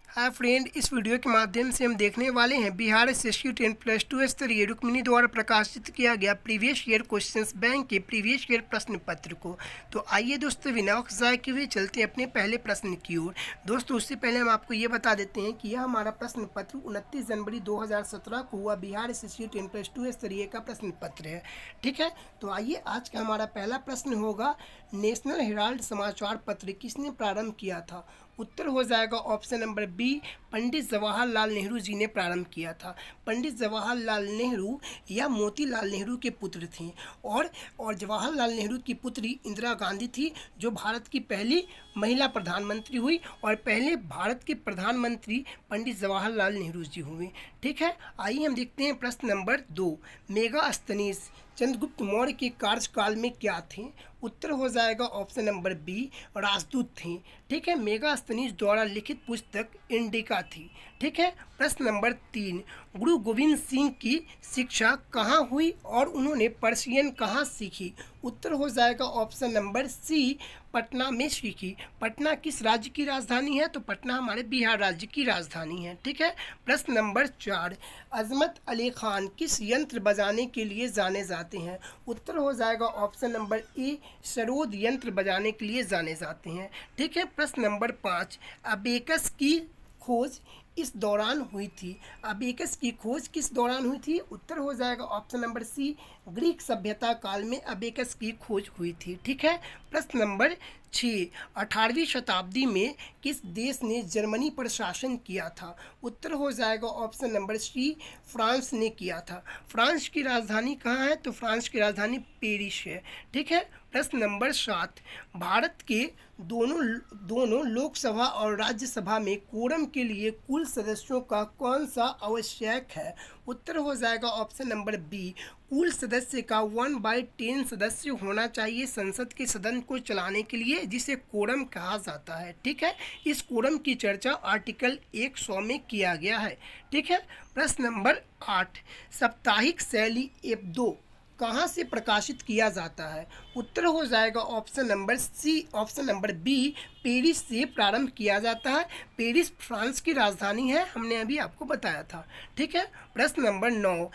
Hi friend, इस video के माध्यम से हम देखने वाले हैं बिहार एसएससी 10+2 स्तरीय रुक्मिणी द्वारा प्रकाशित किया गया प्रीवियस ईयर क्वेश्चंस बैंक के प्रीवियस ईयर प्रश्न पत्र को। तो आइए दोस्तों, बिना वक्त के हुए चलते हैं अपने पहले प्रश्न की ओर। दोस्तों, उससे पहले हम आपको ये बता देते हैं कि यह हमारा प्रश्न पत्र 29 जनवरी 2017 को हुआ बिहार एसएससी 10+2 स्तरीय का प्रश्न पत्र है। ठीक है, तो आइए आज का हमारा पहला प्रश्न होगा, नेशनल हेराल्ड समाचार पत्र किसने प्रारंभ किया था? उत्तर हो जाएगा option number B, Pandit Jawaharlal Nehru ji ने प्रारंभ किया था। पंडित जवाहरलाल नेहरू या मोतीलाल नेहरू के पुत्र थे और जवाहरलाल नेहरू की पुत्री इंदिरा गांधी थी, जो भारत की पहली महिला प्रधानमंत्री हुई और पहले भारत के प्रधानमंत्री पंडित जवाहरलाल नेहरू जी हुए। ठीक है, आइए हम देखते हैं प्रश्न नंबर 2, मेगास्थनीज चंद्रगुप्त मौर्य के कार्यकाल में क्या थे? उत्तर हो जाएगा ऑप्शन नंबर बी, राजदूत थे। ठीक है, मेगास्थनीज द्वारा लिखित पुस्तक इंडिका थी। ठीक है, प्रश्न नंबर 3, गुरु गोविंद सिंह की शिक्षा कहाँ हुई और उन्होंने पर्शियन कहाँ सीखी? उत्तर हो जाएगा ऑप्शन नंबर सी, पटना में सीखी। पटना किस राज्य की राजधानी है? तो पटना हमारे बिहार राज्य की राजधानी है। ठीक है, प्रश्न नंबर 4, अजमत अली खान किस यंत्र बजाने के लिए जाने जाते हैं? उत्तर हो जाएगा ऑप्शन नंबर ए, सरोद यंत्र बजाने के लिए जाने जाते हैं। ठीक है, प्रश्न नंबर 5, अबेकस की खोज इस दौरान हुई थी। अबेकस की खोज किस दौरान हुई थी? उत्तर हो जाएगा ऑप्शन नंबर सी, ग्रीक सभ्यता काल में अबेकस की खोज हुई थी। ठीक है, प्रश्न नंबर 6, 18वीं शताब्दी में किस देश ने जर्मनी पर शासन किया था? उत्तर हो जाएगा ऑप्शन नंबर सी, फ्रांस ने किया था। फ्रांस की राजधानी कहाँ है? तो फ्रांस की राजधानी पेरिस है। ठीक है, प्रश्न नंबर 7, भारत के दोनों लोकसभा और राज्यसभा में कोरम के लिए कुल सदस्यों का कौन सा आवश्यक है? उत्तर हो जाएगा ऑप्शन नंबर बी, कुल सदस्य का 1/10 सदस्य होना चाहिए संसद के सदन को चलाने के लिए, जिसे कोरम कहा जाता है। ठीक है, इस कोरम की चर्चा आर्टिकल 100 में किया गया है। ठीक है, प्रश्न नंबर 8, साप्ताहिक शैली F2 कहाँ से प्रकाशित किया जाता है? उत्तर हो जाएगा option number C, option number B, Paris से प्रारंभ किया जाता है। पेरिस फ्रांस की राजधानी है, हमने अभी आपको बताया था। ठीक है, प्रश्न नंबर 9,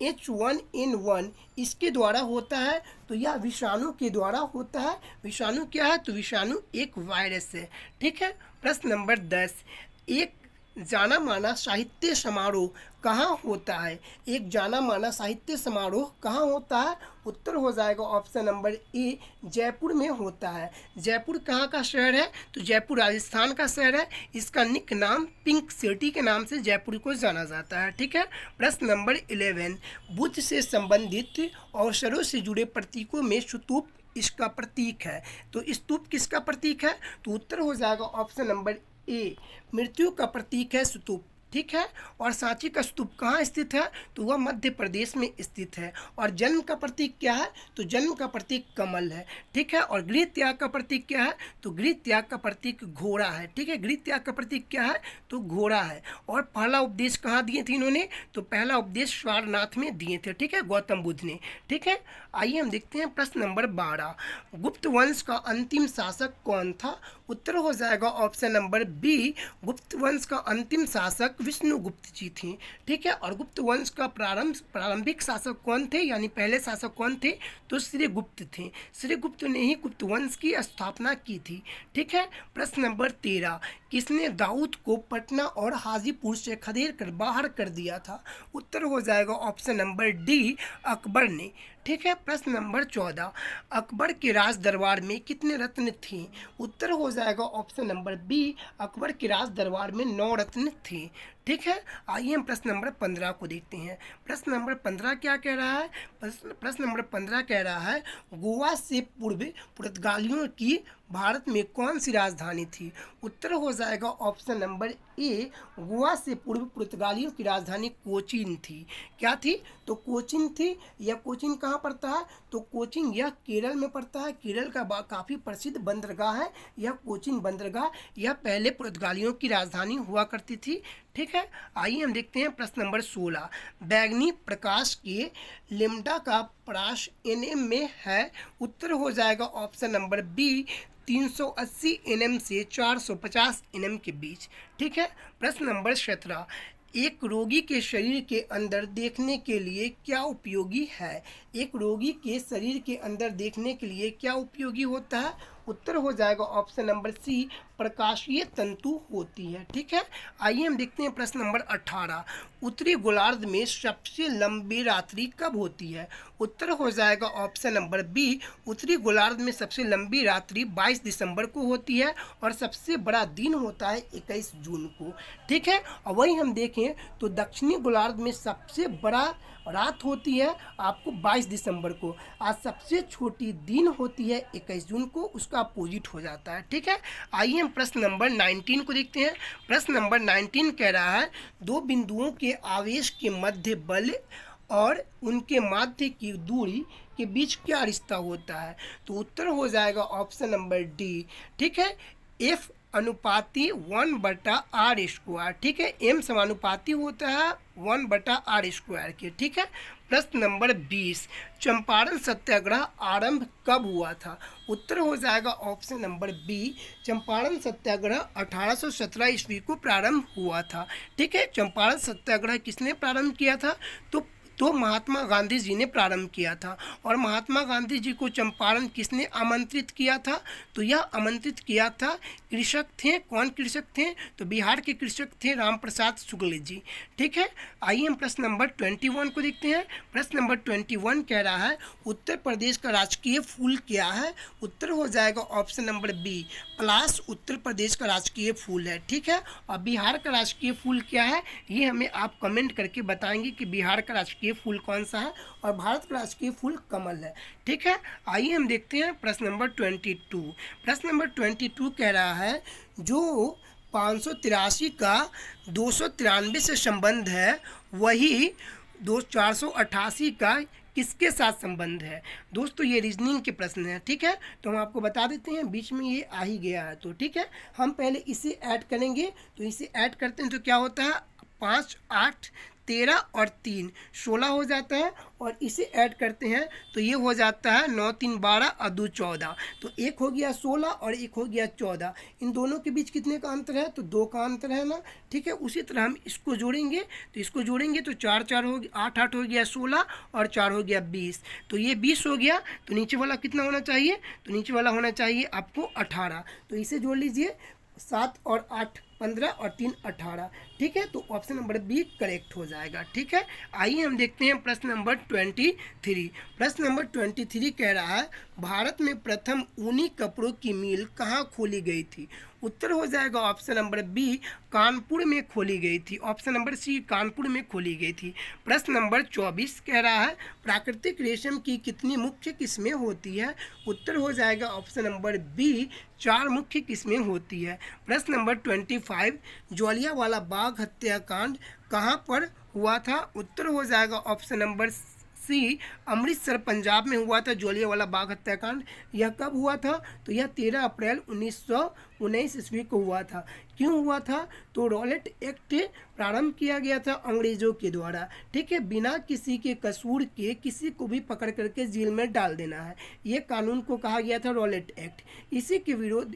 H1N1 इसके द्वारा होता है, तो यह विषाणु के द्वारा होता है। विषाणु क्या है? तो विषाणु एक वायरस है। ठीक है, प्रश्न नंबर 10, एक जाना माना साहित्य समारोह कहाँ होता है? एक जाना माना साहित्य समारोह कहाँ होता है? उत्तर हो जाएगा ऑप्शन नंबर ए, जयपुर में होता है। जयपुर कहाँ का शहर है? तो जयपुर राजस्थान का शहर है। इसका निक नाम पिंक सिटी के नाम से जयपुर को जाना जाता है। ठीक है, प्रश्न नंबर 11, बुद्ध से संबंधित अवसरों से जुड़े प्रतीकों में स्तूप इसका प्रतीक है। तो स्तूप किसका प्रतीक है? तो उत्तर हो जाएगा ऑप्शन नंबर ए, मृत्यु का प्रतीक है स्तूप। ठीक है, और सांची का स्तूप कहाँ स्थित है? तो वह मध्य प्रदेश में स्थित है। और जन्म का प्रतीक क्या है? तो जन्म का प्रतीक कमल है। ठीक है, और गृह त्याग का प्रतीक क्या है? तो गृह त्याग का प्रतीक घोड़ा है। ठीक है, गृह त्याग का प्रतीक क्या है? तो घोड़ा है। और पहला उपदेश कहाँ दिए थे इन्होंने? तो पहला उपदेश सारनाथ में दिए थे। ठीक है, गौतम बुद्ध ने। ठीक है, आइए हम देखते हैं प्रश्न नंबर 12, गुप्त वंश का अंतिम शासक कौन था? उत्तर हो जाएगा ऑप्शन नंबर बी, गुप्त वंश का अंतिम शासक विष्णुगुप्त जी थे। ठीक है, और गुप्त वंश का प्रारंभिक शासक कौन थे, यानी पहले शासक कौन थे? तो श्रीगुप्त थे। श्रीगुप्त ने ही गुप्त वंश की स्थापना की थी। ठीक है, प्रश्न नंबर 13, किसने दाऊद को पटना और हाजीपुर से खदेड़ कर बाहर कर दिया था? उत्तर हो जाएगा ऑप्शन नंबर डी, अकबर ने। ठीक है, प्रश्न नंबर 14, अकबर के राज दरबार में कितने रत्न थे? उत्तर हो जाएगा ऑप्शन नंबर बी, अकबर के राज दरबार में 9 रत्न थे। ठीक है, आइए हम प्रश्न नंबर 15 को देखते हैं। प्रश्न नंबर 15 क्या कह रहा है? प्रश्न नंबर 15 कह रहा है, गोवा से पूर्व पुर्तगालियों की भारत में कौन सी राजधानी थी? उत्तर हो जाएगा ऑप्शन नंबर ए, गोवा से पूर्व पुर्तगालियों की राजधानी कोचीन थी। क्या थी? तो कोचीन थी। यह कोचीन कहाँ पड़ता है? तो कोचीन यह केरल में पड़ता है। केरल का काफ़ी प्रसिद्ध बंदरगाह है यह कोचीन बंदरगाह। यह पहले पुर्तगालियों की राजधानी हुआ करती थी। ठीक है, आइए हम देखते हैं प्रश्न नंबर 16, बैगनी प्रकाश के लेम्डा का प्राश NM में है। उत्तर हो जाएगा ऑप्शन नंबर बी, 380 nm से 450 nm के बीच। ठीक है। प्रश्न नंबर 17, एक रोगी के शरीर के अंदर देखने के लिए क्या उपयोगी है? एक रोगी के शरीर के अंदर देखने के लिए क्या उपयोगी होता है? उत्तर हो जाएगा ऑप्शन नंबर सी, प्रकाशीय तंतु होती है। ठीक है। आइए हम देखते हैं प्रश्न नंबर 18, उत्तरी गोलार्ध में सबसे लंबी रात्रि कब होती है? उत्तर हो जाएगा ऑप्शन नंबर बी, उत्तरी गोलार्ध में सबसे लंबी रात्रि 22 दिसंबर को होती है और सबसे बड़ा दिन होता है 21 जून को। ठीक है। और वही हम देखें तो दक्षिणी गोलार्ध में सबसे बड़ा रात होती है आपको 22 दिसंबर को। आज सबसे छोटी दिन होती है 21 जून को, उसका अपोजिट हो जाता है। ठीक है। आइए हम प्रश्न नंबर 19 को देखते हैं। प्रश्न नंबर 19 कह रहा है, दो बिंदुओं के आवेश के मध्य बल और उनके माध्य की दूरी के बीच क्या रिश्ता होता है? तो उत्तर हो जाएगा ऑप्शन नंबर डी। ठीक है। F अनुपाती 1/r²। ठीक है। m समानुपाती होता है 1/r² के। ठीक है। प्रश्न नंबर 20, चंपारण सत्याग्रह आरंभ कब हुआ था? उत्तर हो जाएगा ऑप्शन नंबर बी, चंपारण सत्याग्रह 1817 ईस्वी को प्रारंभ हुआ था। ठीक है। चंपारण सत्याग्रह किसने प्रारंभ किया था? तो महात्मा गांधी जी ने प्रारंभ किया था। और महात्मा गांधी जी को चंपारण किसने आमंत्रित किया था? तो यह आमंत्रित किया था कृषक थे। कौन कृषक थे? तो बिहार के कृषक थे राम प्रसाद शुक्ल जी। ठीक है। आइए हम प्रश्न नंबर 21 को देखते हैं। प्रश्न नंबर 21 कह रहा है, उत्तर प्रदेश का राजकीय फूल क्या है? उत्तर हो जाएगा ऑप्शन नंबर बी, पलाश उत्तर प्रदेश का राजकीय फूल है। ठीक है। और बिहार का राजकीय फूल क्या है, ये हमें आप कमेंट करके बताएंगे कि बिहार का राजकीय फूल कौन सा है। और भारत का राजकीय फूल कमल है। ठीक है। आइए हम देखते हैं प्रश्न नंबर 22। प्रश्न नंबर 22 कह रहा है, जो 583 का 293 से संबंध है वही 488 का किसके साथ संबंध है? दोस्तों ये रीजनिंग के प्रश्न है। ठीक है। तो हम आपको बता देते हैं, बीच में ये आ ही गया है। तो ठीक है, हम पहले इसे ऐड करेंगे। तो इसे ऐड करते हैं तो क्या होता है, 5, 8, 13 और 3 16 हो जाता है। और इसे ऐड करते हैं तो ये हो जाता है 9, 3, 12 और 2, 14। तो एक हो गया 16 और एक हो गया 14। इन दोनों के बीच कितने का अंतर है? तो 2 का अंतर है ना। ठीक है। उसी तरह हम इसको जोड़ेंगे, तो इसको जोड़ेंगे तो 4, 4 हो गया, 8, 8 हो गया 16 और 4 हो गया 20। तो ये 20 हो गया। तो नीचे वाला कितना होना चाहिए? तो नीचे वाला होना चाहिए आपको 18। तो इसे जोड़ लीजिए, 7 और 8 15 और 3 18। ठीक है। तो ऑप्शन नंबर बी करेक्ट हो जाएगा। ठीक है। आइए हम देखते हैं प्रश्न नंबर 23। प्रश्न नंबर 23 कह रहा है, भारत में प्रथम ऊनी कपड़ों की मिल कहाँ खोली गई थी? उत्तर हो जाएगा ऑप्शन नंबर बी, कानपुर में खोली गई थी। ऑप्शन नंबर सी, कानपुर में खोली गई थी। प्रश्न नंबर 24 कह रहा है, प्राकृतिक रेशम की कितनी मुख्य किस्में होती है? उत्तर हो जाएगा ऑप्शन नंबर बी, 4 मुख्य किस्में होती है। प्रश्न नंबर 25, जलियांवाला बाग हत्याकांड कहाँ पर हुआ था? उत्तर हो जाएगा option number C, Amritsar Punjab में हुआ था जलियांवाला बाग हत्याकांड। यह कब हुआ था? तो यह 13 अप्रैल 1919 ईस्वी को हुआ था। क्यों हुआ था? तो रॉलेट एक्ट प्रारंभ किया गया था अंग्रेजों के द्वारा। ठीक है। बिना किसी के कसूर के किसी को भी पकड़ करके जेल में डाल देना है, ये कानून को कहा गया था रॉलेट एक्ट।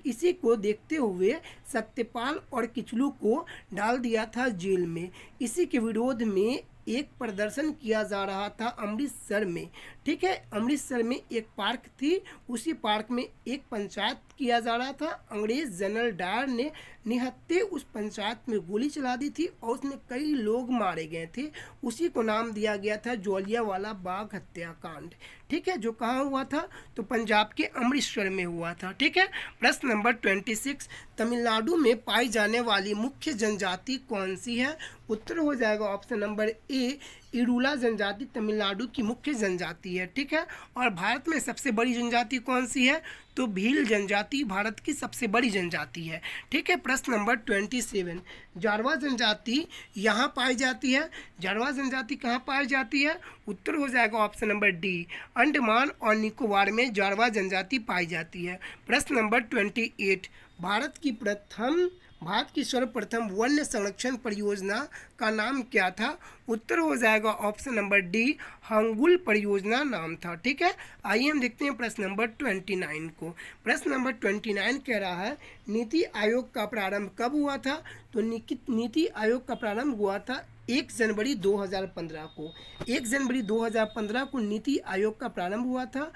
इसी को देखते हुए सत्यपाल और किचलू को डाल दिया था जेल में। इसी के विरोध में एक प्रदर्शन किया जा रहा था अमृतसर में। ठीक है। अमृतसर में एक पार्क थी, उसी पार्क में एक पंचायत किया जा रहा था। अंग्रेज जनरल डायर ने निहत्थे उस पंचायत में गोली चला दी थी और उसमें कई लोग मारे गए थे। उसी को नाम दिया गया था जलियांवाला बाग हत्याकांड। ठीक है। जो कहाँ हुआ था? तो पंजाब के अमृतसर में हुआ था। ठीक है। प्रश्न नंबर 26, तमिलनाडु में पाई जाने वाली मुख्य जनजाति कौन सी है? उत्तर हो जाएगा ऑप्शन नंबर ए, इरुला जनजाति तमिलनाडु की मुख्य जनजाति है। ठीक है। और भारत में सबसे बड़ी जनजाति कौन सी है? तो भील जनजाति भारत की सबसे बड़ी जनजाति है। ठीक है। प्रश्न नंबर 27, जारवा जनजाति यहाँ पाई जाती है। जारवा जनजाति कहाँ पाई जाती है? उत्तर हो जाएगा ऑप्शन नंबर डी, अंडमान और निकोबार में जारवा जनजाति पाई जाती है। प्रश्न नंबर 28, भारत की प्रथम भारत की सर्वप्रथम वन्य संरक्षण परियोजना का नाम क्या था? उत्तर हो जाएगा ऑप्शन नंबर डी, हंगुल परियोजना नाम था। ठीक है, आइए हम देखते हैं प्रश्न नंबर 29 को। प्रश्न नंबर 29 कह रहा है नीति आयोग का प्रारंभ कब हुआ था? तो नीति आयोग का प्रारंभ हुआ था 1 जनवरी 2015 को। 1 जनवरी 2015 को नीति आयोग का प्रारंभ हुआ था।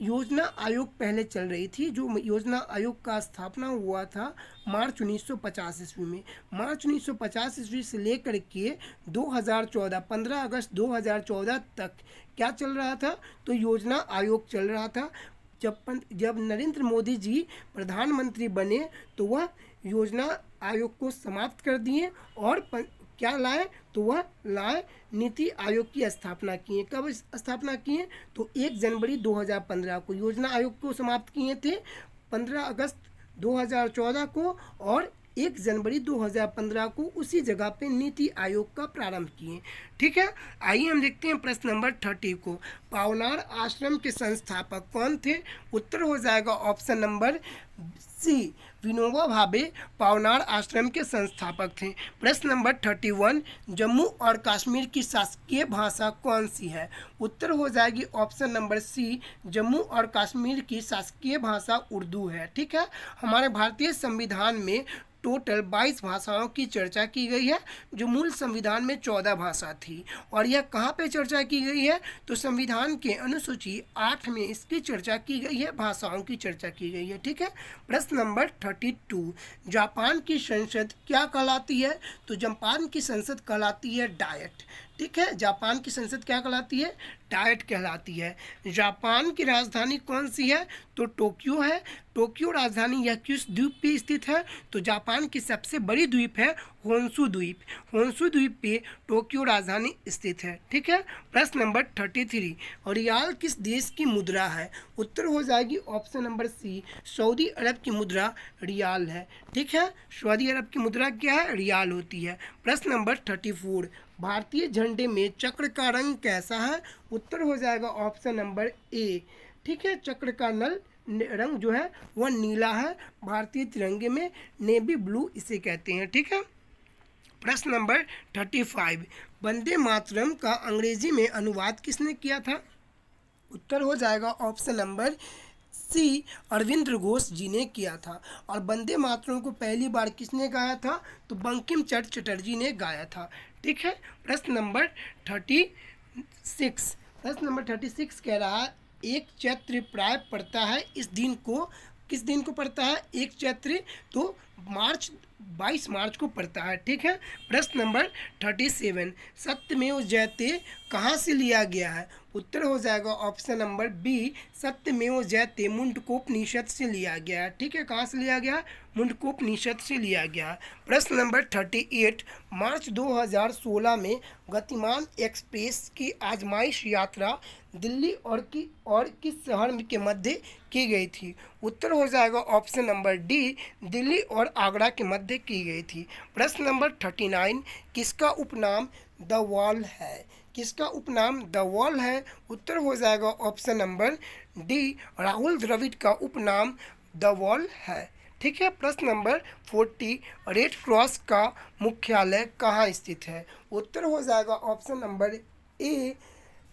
योजना आयोग पहले चल रही थी। जो योजना आयोग का स्थापना हुआ था मार्च 1950 ईस्वी में। मार्च 1950 ईस्वी से लेकर के 2014 15 अगस्त 2014 तक क्या चल रहा था? तो योजना आयोग चल रहा था। जब नरेंद्र मोदी जी प्रधानमंत्री बने तो वह योजना आयोग को समाप्त कर दिए और क्या लाए? तो वह लाए नीति आयोग की स्थापना किए। कब स्थापना किए? तो 1 जनवरी 2015 को योजना आयोग को समाप्त किए थे 15 अगस्त 2014 को, और 1 जनवरी 2015 को उसी जगह पे नीति आयोग का प्रारंभ किए। ठीक है, आइए हम देखते हैं प्रश्न नंबर 30 को। पावनार आश्रम के संस्थापक कौन थे? उत्तर हो जाएगा ऑप्शन नंबर सी, विनोबा भावे पावनार आश्रम के संस्थापक थे। प्रश्न नंबर 31, जम्मू और कश्मीर की शासकीय भाषा कौन सी है? उत्तर हो जाएगी ऑप्शन नंबर सी, जम्मू और कश्मीर की शासकीय भाषा उर्दू है। ठीक है, हमारे भारतीय संविधान में टोटल 22 भाषाओं की चर्चा की गई है, जो मूल संविधान में 14 भाषा थी। और यह कहाँ पे चर्चा की गई है? तो संविधान के अनुसूची 8 में इसकी चर्चा की गई है, भाषाओं की चर्चा की गई है। ठीक है, प्रश्न नंबर 32, जापान की संसद क्या कहलाती है? तो जापान की संसद कहलाती है डायट। ठीक है, जापान की संसद क्या कहलाती है? डायट कहलाती है। जापान की राजधानी कौन सी है? तो टोक्यो है। टोक्यो राजधानी यह किस द्वीप पे स्थित है? तो जापान की सबसे बड़ी द्वीप है होन्शु द्वीप। होन्शु द्वीप पे टोक्यो राजधानी स्थित है। ठीक है, प्रश्न नंबर 33, रियाल किस देश की मुद्रा है? उत्तर हो जाएगी ऑप्शन नंबर सी, सऊदी अरब की मुद्रा रियाल है। ठीक है, सऊदी अरब की मुद्रा क्या है? रियाल होती है। प्रश्न नंबर 34, भारतीय झंडे में चक्र का रंग कैसा है? उत्तर हो जाएगा ऑप्शन नंबर ए। ठीक है, चक्र का रंग जो है वह नीला है। भारतीय तिरंगे में नेवी ब्लू इसे कहते हैं। ठीक है, प्रश्न नंबर 35, वंदे मातरम का अंग्रेजी में अनुवाद किसने किया था? उत्तर हो जाएगा option number C, Aurobindo Ghosh ji ने किया था। और वंदे मातरम को पहली बार किसने गाया था? तो बंकिम चंद्र चटर्जी ने गाया था। ठीक है, प्रश्न नंबर 36, प्रश्न नंबर 36 कह रहा है एक चैत्र प्राय पड़ता है इस दिन को, किस दिन को पड़ता है? एक चैत्र तो 22 मार्च को पड़ता है। ठीक है, प्रश्न नंबर 37, सत्यमेव जयते कहाँ से लिया गया है? उत्तर हो जाएगा ऑप्शन नंबर बी, सत्यमेव जयते मुंडकोपनिषद से लिया गया है। ठीक है, कहाँ से लिया गया? मुंडकोपनिषद से लिया गया। प्रश्न नंबर 38, मार्च 2016 में गतिमान एक्सप्रेस की आजमाइश यात्रा दिल्ली और किस शहर के मध्य की गई थी? उत्तर हो जाएगा ऑप्शन नंबर डी, दिल्ली और आगरा के मध्य की गई थी। प्रश्न नंबर 39, किसका उपनाम द वॉल है? किसका उपनाम द वॉल है? उत्तर हो जाएगा option number D, Rahul Dravid का उपनाम द वॉल है। ठीक है, प्रश्न नंबर 40, रेड क्रॉस का मुख्यालय कहाँ स्थित है? उत्तर हो जाएगा ऑप्शन नंबर ए,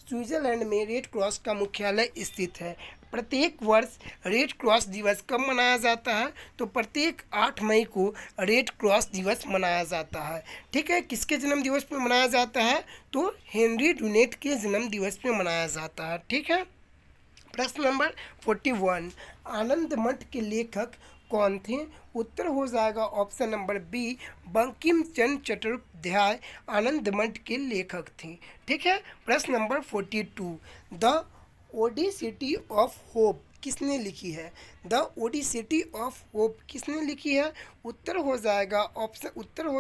स्विट्जरलैंड में रेड क्रॉस का मुख्यालय स्थित है। प्रत्येक वर्ष रेड क्रॉस दिवस कब मनाया जाता है? तो प्रत्येक 8 मई को रेड क्रॉस दिवस मनाया जाता है। ठीक है, किसके जन्म दिवस पे मनाया जाता है? तो हेनरी डुनेट के जन्म दिवस पे मनाया जाता है। ठीक है, प्रश्न नंबर 41, आनंद मठ के लेखक कौन थे? उत्तर हो जाएगा option number B, Bankim Chandra Chattopadhyay आनंद मठ के लेखक थे। ठीक है, प्रश्न नंबर 42, द ओडिसिटी ऑफ होप किसने लिखी है? द ओडिसिटी ऑफ होप किसने लिखी है? उत्तर हो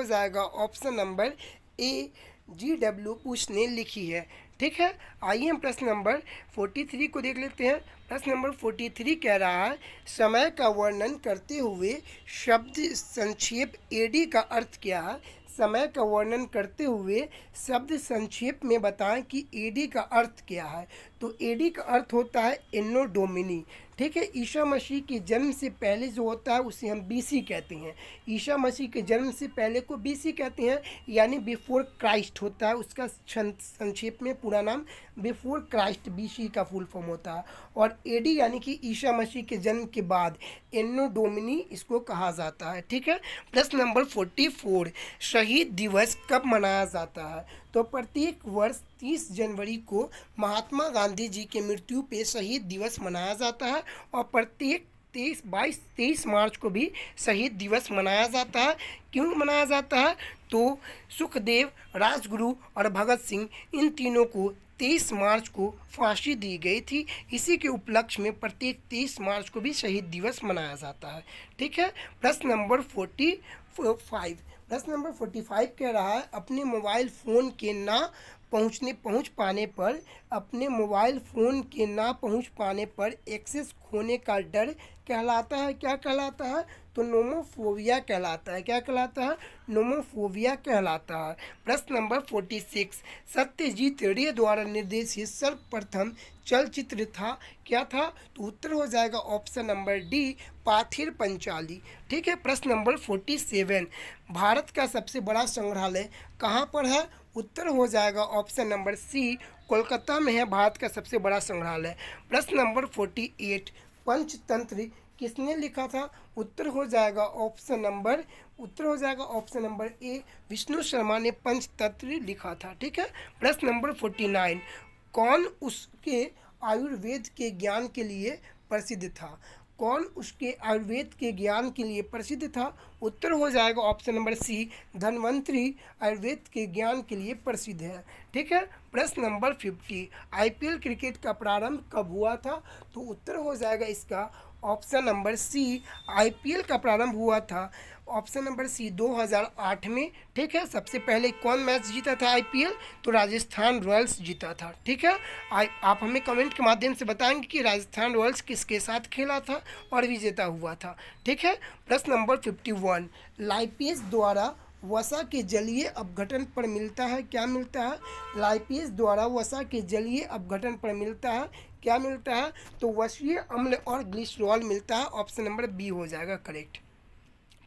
जाएगा option number A, G.W. Bush ने लिखी है। ठीक है, आइए हम प्रश्न नंबर 43 को देख लेते हैं। प्रश्न नंबर 43 कह रहा है समय का वर्णन करते हुए शब्द संक्षेप एडी का अर्थ क्या है? समय का वर्णन करते हुए शब्द संक्षेप में बताएं कि एडी का अर्थ क्या है। तो एडी का अर्थ होता है एनो डोमिनी, ठीक है। ईसा मसीह के जन्म से पहले जो होता है उसे हम बीसी कहते हैं। ईसा मसीह के जन्म से पहले को बीसी कहते हैं, यानी बिफोर क्राइस्ट होता है उसका संक्षेप में पूरा नाम बिफोर क्राइस्ट बीसी का फुल फॉर्म होता है। और एडी यानी कि ईसा मसीह के जन्म के बाद एनो डोमिनी इसको कहा जाता है, ठीक है। प्रश्न नंबर 44, शहीद दिवस कब मनाया जाता है? तो प्रत्येक वर्ष 30 जनवरी को महात्मा गांधी जी के मृत्यु पे शहीद दिवस मनाया जाता है और प्रत्येक 23 मार्च को भी शहीद दिवस मनाया जाता है। क्यों मनाया जाता है? तो सुखदेव, राजगुरु और भगत सिंह इन तीनों को 23 मार्च को फांसी दी गई थी। इसी के उपलक्ष्य में प्रत्येक 23 मार्च को भी शहीद दिवस मनाया जाता है, ठीक है। प्रश्न नंबर 45 कह रहा है अपने मोबाइल फ़ोन के ना पहुंच पाने पर एक्सेस खोने का डर कहलाता है, क्या कहलाता है? तो नोमोफोबिया कहलाता है। क्या कहलाता है? नोमोफोबिया कहलाता है। प्रश्न नंबर 46, सत्यजीत रे द्वारा निर्देशित सर्वप्रथम चलचित्र था, क्या था? तो उत्तर हो जाएगा ऑप्शन नंबर डी, पाथिर पंचाली, ठीक है। प्रश्न नंबर 47, भारत का सबसे बड़ा संग्रहालय कहाँ पर है? उत्तर हो जाएगा ऑप्शन नंबर सी, कोलकाता में है भारत का सबसे बड़ा संग्रहालय। प्रश्न नंबर 48, पंचतंत्र किसने लिखा था? उत्तर हो जाएगा option number A, Vishnu Sharma ने पंचतंत्र लिखा था, ठीक है। प्रश्न नंबर 49, कौन उसके आयुर्वेद के ज्ञान के लिए प्रसिद्ध था? उत्तर हो जाएगा option number C, Dhanvantari Ayurveda के ज्ञान के लिए प्रसिद्ध है, ठीक है। प्रश्न नंबर 50, आईपीएल क्रिकेट का प्रारंभ कब हुआ था? तो उत्तर हो जाएगा इसका ऑप्शन नंबर सी, आईपीएल का प्रारंभ हुआ था ऑप्शन नंबर सी 2008 में, ठीक है। सबसे पहले कौन मैच जीता था आईपीएल? तो राजस्थान रॉयल्स जीता था, ठीक है। आप हमें कमेंट के माध्यम से बताएंगे कि राजस्थान रॉयल्स किसके साथ खेला था और विजेता हुआ था, ठीक है। प्रश्न नंबर 51, लाइपेज द्वारा वसा के जलीय अपघटन पर मिलता है, क्या मिलता है? लाइपेज द्वारा वसा के जलीय अपघटन पर मिलता है, क्या मिलता है? तो वसीय अम्ल और ग्लिसरॉल मिलता है, ऑप्शन नंबर बी हो जाएगा करेक्ट।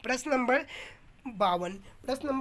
प्रश्न नंबर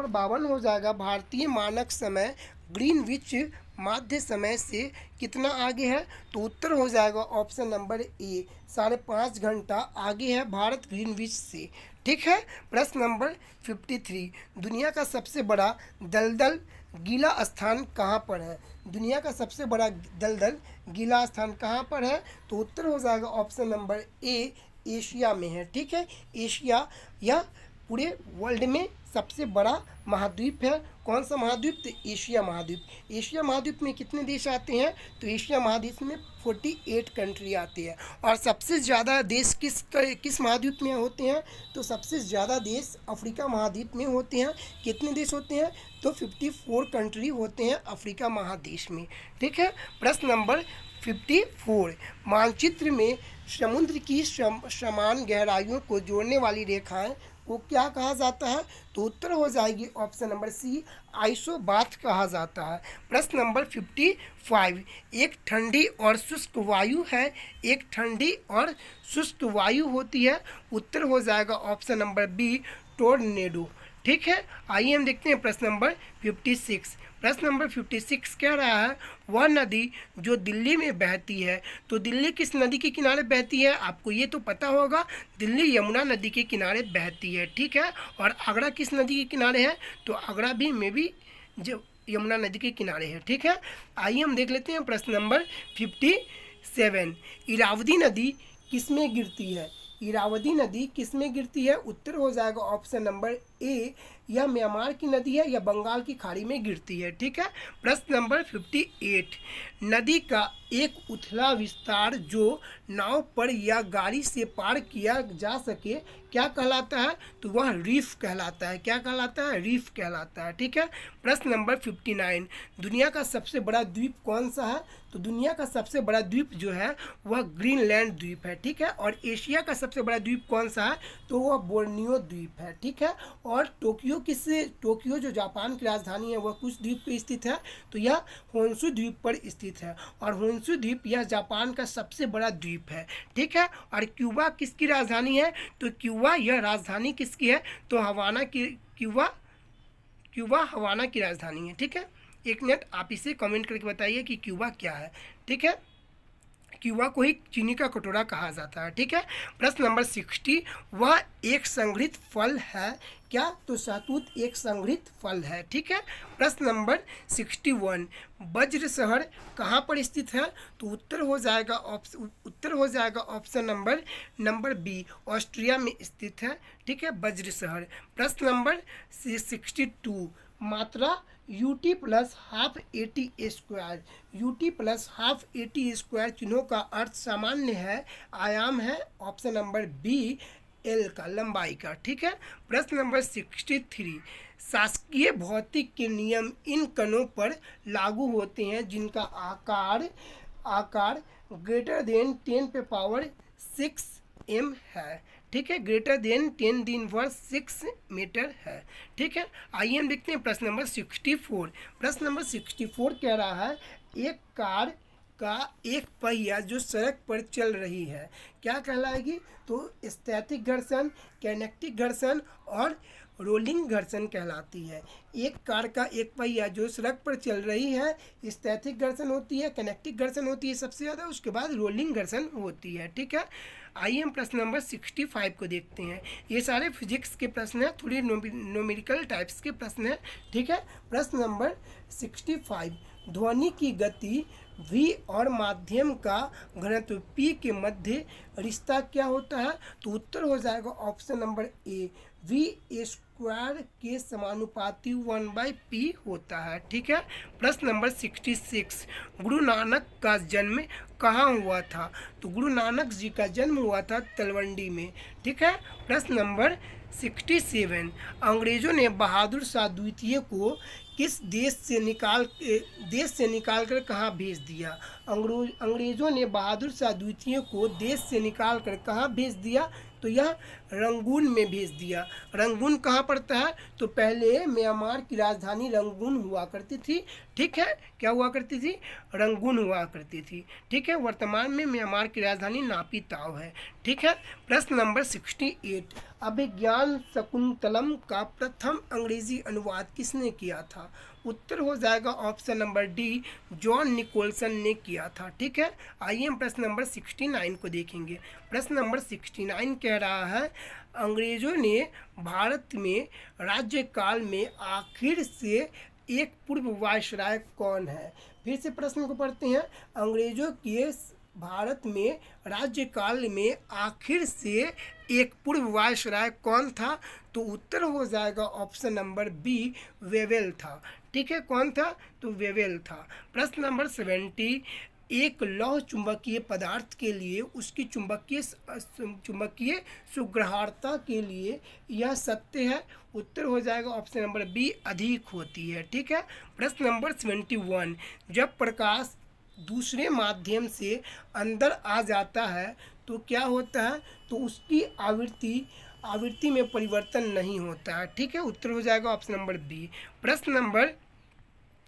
52 हो जाएगा भारतीय मानक समय ग्रीनविच माध्य समय से कितना आगे है? तो उत्तर हो जाएगा ऑप्शन नंबर ए, 5.5 घंटा आगे है भारत ग्रीनविच से, ठीक है। प्रश्न नंबर 53, दुनिया का सबसे बड़ा दलदल गीला स्थान कहाँ पर है? दुनिया का सबसे बड़ा दलदल गीला स्थान कहाँ पर है? तो उत्तर हो जाएगा ऑप्शन नंबर ए, एशिया में है, ठीक है। एशिया यह पूरे वर्ल्ड में सबसे बड़ा महाद्वीप है। कौन सा महाद्वीप? तो एशिया महाद्वीप। एशिया महाद्वीप में कितने देश आते हैं? तो एशिया महाद्वीप में 48 कंट्री आती है। और सबसे ज़्यादा देश किस महाद्वीप में होते हैं? तो सबसे ज़्यादा देश अफ्रीका महाद्वीप में होते हैं। कितने देश होते हैं? तो 54 कंट्री होते हैं अफ्रीका महादेश में, ठीक है। प्रश्न नंबर 54, मानचित्र में समुद्र की समान गहराइयों को जोड़ने वाली रेखाएं को क्या कहा जाता है? तो उत्तर हो जाएगी ऑप्शन नंबर सी, आइसोबाथ कहा जाता है। प्रश्न नंबर 55, एक ठंडी और शुष्क वायु है, एक ठंडी और शुष्क वायु होती है। उत्तर हो जाएगा ऑप्शन नंबर बी, टोर्नेडो, ठीक है। आइए हम देखते हैं प्रश्न नंबर 56। प्रश्न नंबर 56 कह रहा है वह नदी जो दिल्ली में बहती है, तो दिल्ली किस नदी के किनारे बहती है? आपको ये तो पता होगा, दिल्ली यमुना नदी के किनारे बहती है, ठीक है। और आगरा किस नदी के किनारे है? तो आगरा भी में भी जो यमुना नदी के किनारे है, ठीक है। आइए हम देख लेते हैं प्रश्न नंबर 57, इरावदी नदी किस में गिरती है? इरावदी नदी किस में गिरती है? उत्तर हो जाएगा ऑप्शन नंबर ए, यह म्यांमार की नदी है या बंगाल की खाड़ी में गिरती है, ठीक है। प्रश्न नंबर 58, नदी का एक उथला विस्तार जो नाव पर या गाड़ी से पार किया जा सके क्या कहलाता है? तो वह रीफ कहलाता है। क्या कहलाता है? रीफ कहलाता है, ठीक है। प्रश्न नंबर 59, दुनिया का सबसे बड़ा द्वीप कौन सा है? तो दुनिया का सबसे बड़ा द्वीप जो है वह ग्रीनलैंड द्वीप है, ठीक है। और एशिया का सबसे बड़ा द्वीप कौन सा है? तो वह बोर्नियो द्वीप है, ठीक है। और टोक्यो जो जापान की राजधानी है वह किस द्वीप पर स्थित है, तो यह होन्शु द्वीप पर स्थित है और होन्शु द्वीप यह जापान का सबसे बड़ा द्वीप है। ठीक है, और क्यूबा किसकी राजधानी है, तो क्यूबा यह राजधानी किसकी है, तो हवाना की, क्यूबा हवाना की राजधानी है। ठीक है, एक मिनट आप इसे कमेंट करके बताइए कि क्यूबा क्या है। ठीक है, क्यूबा को ही चीनी का कटोरा कहा जाता है। ठीक है, प्रश्न नंबर 60, वह एक संग्रहित फल है क्या, तो शहतूत एक संग्रहित फल है। ठीक है, प्रश्न नंबर 61, वज्र शहर कहाँ पर स्थित है, तो उत्तर हो जाएगा ऑप्शन नंबर बी, ऑस्ट्रिया में स्थित है। ठीक है, वज्र शहर। प्रश्न नंबर 62, मात्रा UT plus half AT square, UT plus half AT square चिन्हों का अर्थ सामान्य है, आयाम है, ऑप्शन नंबर बी, L का, लंबाई का। ठीक है, प्रश्न नंबर 63, शासकीय भौतिक के नियम इन कणों पर लागू होते हैं जिनका आकार ग्रेटर देन 10⁻6 m है। ठीक है, ग्रेटर देन 10⁻6 मीटर है। ठीक है, आइए हम देखते हैं प्रश्न नंबर 64। प्रश्न नंबर 64 कह रहा है, एक कार का एक पहिया जो सड़क पर चल रही है क्या कहलाएगी, तो स्थैतिक घर्षण, कैनेटिक घर्षण और रोलिंग घर्षण कहलाती है। एक कार का एक पहिया जो सड़क पर चल रही है, स्थैतिक घर्षण होती है, कैनेटिक घर्षण होती है सबसे ज़्यादा, उसके बाद रोलिंग घर्षण होती है। ठीक है, आइए हम प्रश्न नंबर 65 को देखते हैं। ये सारे फिजिक्स के प्रश्न हैं, थोड़ी न्यूमेरिकल टाइप्स के प्रश्न हैं। ठीक है, प्रश्न नंबर 65, ध्वनि की गति v और माध्यम का घनत्व p के मध्य रिश्ता क्या होता है, तो उत्तर हो जाएगा ऑप्शन नंबर ए, v² के समानुपाती 1/p होता है। ठीक है, प्रश्न नंबर 66, गुरु नानक का जन्म कहाँ हुआ था, तो गुरु नानक जी का जन्म हुआ था तलवंडी में। ठीक है, प्रश्न नंबर 67, अंग्रेजों ने बहादुर शाह द्वितीय को किस देश से निकाल कर कहाँ भेज दिया, अंग्रेजों ने बहादुर शाह द्वितीय को देश से निकाल कर कहाँ भेज दिया, तो यह रंगून में भेज दिया। रंगून कहाँ पड़ता है, तो पहले म्यांमार की राजधानी रंगून हुआ करती थी। ठीक है, क्या हुआ करती थी, रंगून हुआ करती थी। ठीक है, वर्तमान में म्यांमार की राजधानी नापी ताव है। ठीक है, प्रश्न नंबर 68, अभिज्ञान शकुंतलम का प्रथम अंग्रेजी अनुवाद किसने किया था, उत्तर हो जाएगा option number D, John Nicholson ने किया था। ठीक है, आइए हम प्रश्न नंबर 69 को देखेंगे। प्रश्न नंबर 69 कह रहा है, अंग्रेजों ने भारत में राज्यकाल में आखिर से एक पूर्व वायसराय कौन है। फिर से प्रश्न को पढ़ते हैं, अंग्रेजों के भारत में राज्यकाल में आखिर से एक पूर्व वायसराय कौन था, तो उत्तर हो जाएगा ऑप्शन नंबर बी, वेवेल था। ठीक है, कौन था, तो वेवेल था। प्रश्न नंबर 70, एक लौह चुंबकीय पदार्थ के लिए उसकी चुंबकीय सुग्राह्यता के लिए यह सत्य है, उत्तर हो जाएगा ऑप्शन नंबर बी, अधिक होती है। ठीक है, प्रश्न नंबर 71, जब प्रकाश दूसरे माध्यम से अंदर आ जाता है तो क्या होता है, तो उसकी आवृत्ति में परिवर्तन नहीं होता है। ठीक है, उत्तर हो जाएगा ऑप्शन नंबर बी। प्रश्न नंबर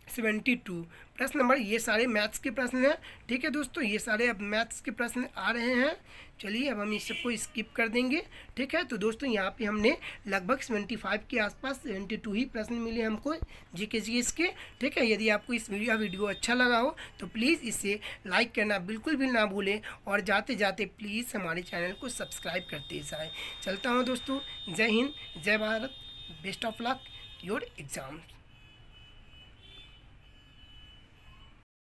72, प्रश्न नंबर, ये सारे मैथ्स के प्रश्न हैं। ठीक है दोस्तों, ये सारे अब मैथ्स के प्रश्न आ रहे हैं। चलिए अब हम इस सबको स्किप कर देंगे। ठीक है, तो दोस्तों यहाँ पे हमने लगभग 75 के आसपास 72 ही प्रश्न मिले हमको जीके जीएस के। ठीक है, यदि आपको इस वीडियो अच्छा लगा हो तो प्लीज़ इसे लाइक करना बिल्कुल भी ना भूलें और जाते जाते प्लीज़ हमारे चैनल को सब्सक्राइब करते जाएँ। चलता हूँ दोस्तों, जय हिंद, जय Bharat, best of luck your exams.